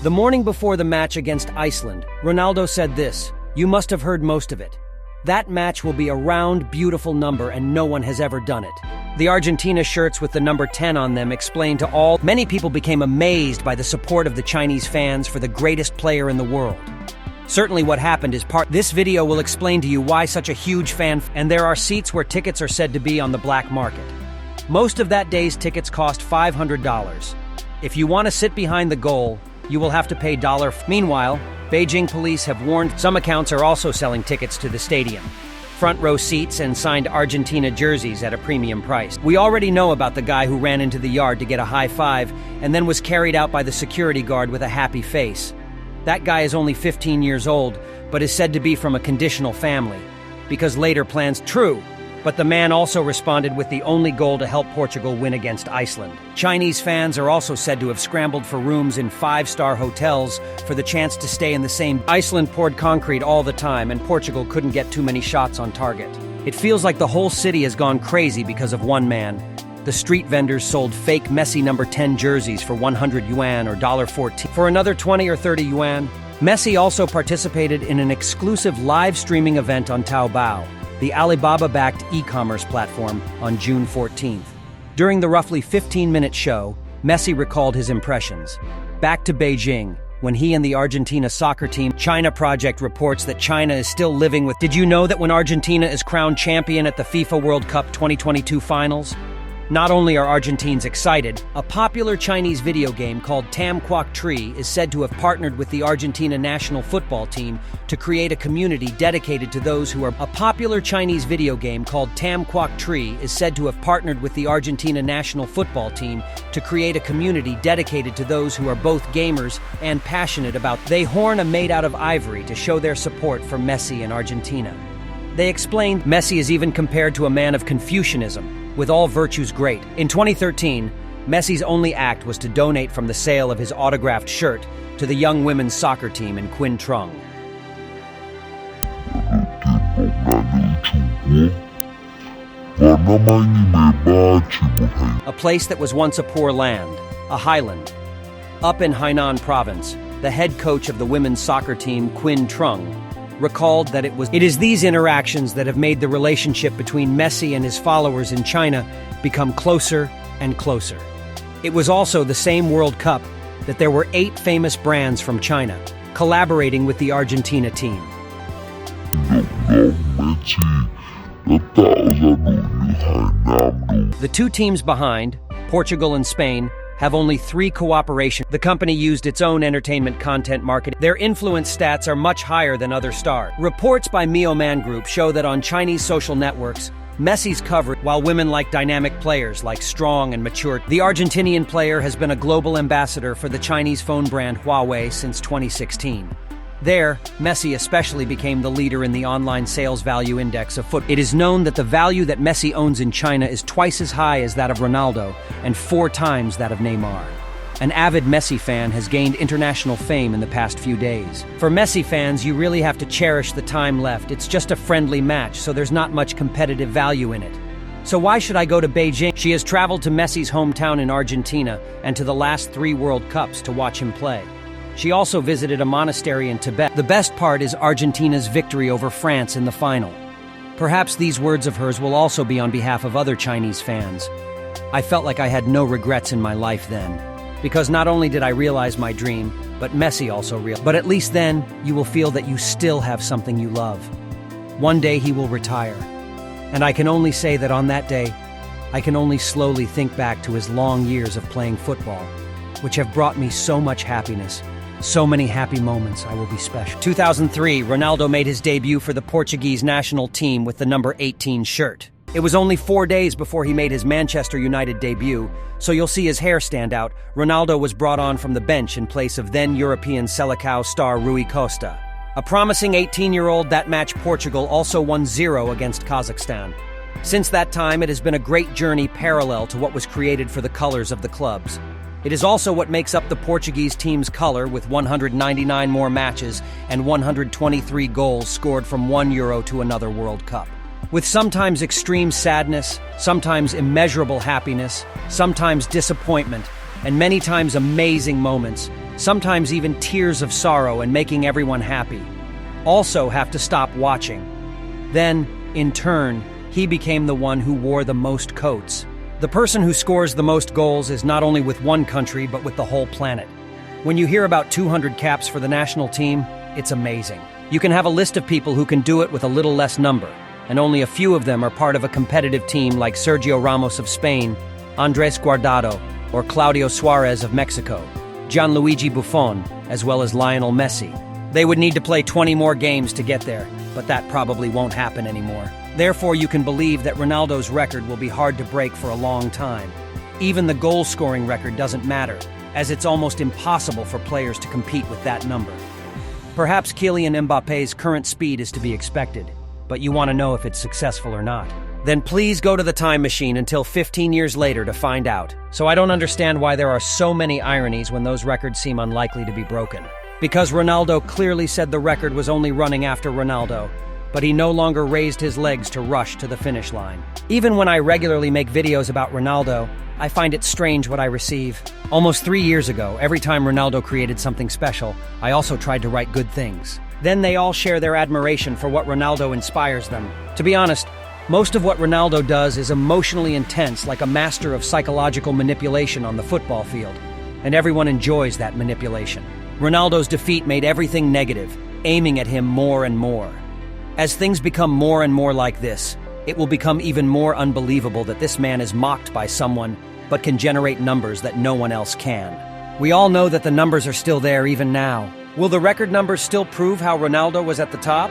The morning before the match against Iceland, Ronaldo said this, "You must have heard most of it. That match will be a round, beautiful number and no one has ever done it." The Argentina shirts with the number 10 on them explained to all. Many people became amazed by the support of the Chinese fans for the greatest player in the world. Certainly what happened is part. This video will explain to you why such a huge fan, and there are seats where tickets are said to be on the black market. Most of that day's tickets cost $500. If you want to sit behind the goal, you will have to pay $1. Meanwhile, Beijing police have warned some accounts are also selling tickets to the stadium. Front row seats and signed Argentina jerseys at a premium price. We already know about the guy who ran into the yard to get a high five and then was carried out by the security guard with a happy face. That guy is only 15 years old, but is said to be from a conditional family, because later plans true. But the man also responded with the only goal to help Portugal win against Iceland. Chinese fans are also said to have scrambled for rooms in 5-star hotels for the chance to stay in the same. Iceland poured concrete all the time and Portugal couldn't get too many shots on target. It feels like the whole city has gone crazy because of one man. The street vendors sold fake Messi number 10 jerseys for 100 yuan or $14. For another 20 or 30 yuan, Messi also participated in an exclusive live streaming event on Taobao, the Alibaba-backed e-commerce platform, on June 14th. During the roughly 15-minute show, Messi recalled his impressions. Back to Beijing, when he and the Argentina soccer team. China Project reports that China is still living with. Did you know that when Argentina is crowned champion at the FIFA World Cup 2022 finals? Not only are Argentines excited, a popular Chinese video game called Tam Quoc Tree is said to have partnered with the Argentina national football team to create a community dedicated to those who are. A popular Chinese video game called Tam Quoc Tree is said to have partnered with the Argentina national football team to create a community dedicated to those who are both gamers and passionate about. They horn a made out of ivory to show their support for Messi and Argentina. They explained Messi is even compared to a man of Confucianism, with all virtues great. In 2013, Messi's only act was to donate from the sale of his autographed shirt to the young women's soccer team in Quinh Trung. A place that was once a poor land, a highland. Up in Hainan province, the head coach of the women's soccer team, Quinh Trung, recalled that it is these interactions that have made the relationship between Messi and his followers in China become closer and closer. It was also the same World Cup that there were 8 famous brands from China collaborating with the Argentina team. The two teams behind, Portugal and Spain, have only 3 cooperation. The company used its own entertainment content marketing. Their influence stats are much higher than other stars. Reports by Mio Man Group show that on Chinese social networks, Messi's covered, while women like dynamic players like strong and mature. The Argentinian player has been a global ambassador for the Chinese phone brand Huawei since 2016. There, Messi especially became the leader in the online sales value index of football. It is known that the value that Messi owns in China is twice as high as that of Ronaldo and 4 times that of Neymar. An avid Messi fan has gained international fame in the past few days. For Messi fans, you really have to cherish the time left. It's just a friendly match, so there's not much competitive value in it. So why should I go to Beijing? She has traveled to Messi's hometown in Argentina and to the last 3 World Cups to watch him play. She also visited a monastery in Tibet. The best part is Argentina's victory over France in the final. Perhaps these words of hers will also be on behalf of other Chinese fans. I felt like I had no regrets in my life then, because not only did I realize my dream, but Messi also realized. But at least then, you will feel that you still have something you love. One day he will retire. And I can only say that on that day, I can only slowly think back to his long years of playing football, which have brought me so much happiness. So many happy moments. I will be special. 2003, Ronaldo made his debut for the Portuguese national team with the number 18 shirt. It was only 4 days before he made his Manchester United debut, so you'll see his hair stand out. Ronaldo was brought on from the bench in place of then European Selecao star Rui Costa. A promising 18-year-old, that match Portugal also won 0 against Kazakhstan. Since that time, it has been a great journey parallel to what was created for the colors of the clubs. It is also what makes up the Portuguese team's color, with 199 more matches and 123 goals scored from one Euro to another World Cup. With sometimes extreme sadness, sometimes immeasurable happiness, sometimes disappointment, and many times amazing moments, sometimes even tears of sorrow and making everyone happy, also have to stop watching. Then, in turn, he became the one who wore the most coats. The person who scores the most goals is not only with one country, but with the whole planet. When you hear about 200 caps for the national team, it's amazing. You can have a list of people who can do it with a little less number, and only a few of them are part of a competitive team like Sergio Ramos of Spain, Andrés Guardado, or Claudio Suarez of Mexico, Gianluigi Buffon, as well as Lionel Messi. They would need to play 20 more games to get there, but that probably won't happen anymore. Therefore, you can believe that Ronaldo's record will be hard to break for a long time. Even the goal-scoring record doesn't matter, as it's almost impossible for players to compete with that number. Perhaps Kylian Mbappe's current speed is to be expected, but you want to know if it's successful or not. Then please go to the time machine until 15 years later to find out. So I don't understand why there are so many ironies when those records seem unlikely to be broken. Because Ronaldo clearly said the record was only running after Ronaldo, but he no longer raised his legs to rush to the finish line. Even when I regularly make videos about Ronaldo, I find it strange what I receive. Almost 3 years ago, every time Ronaldo created something special, I also tried to write good things. Then they all share their admiration for what Ronaldo inspires them. To be honest, most of what Ronaldo does is emotionally intense, like a master of psychological manipulation on the football field. And everyone enjoys that manipulation. Ronaldo's defeat made everything negative, aiming at him more and more. As things become more and more like this, it will become even more unbelievable that this man is mocked by someone, but can generate numbers that no one else can. We all know that the numbers are still there even now. Will the record numbers still prove how Ronaldo was at the top?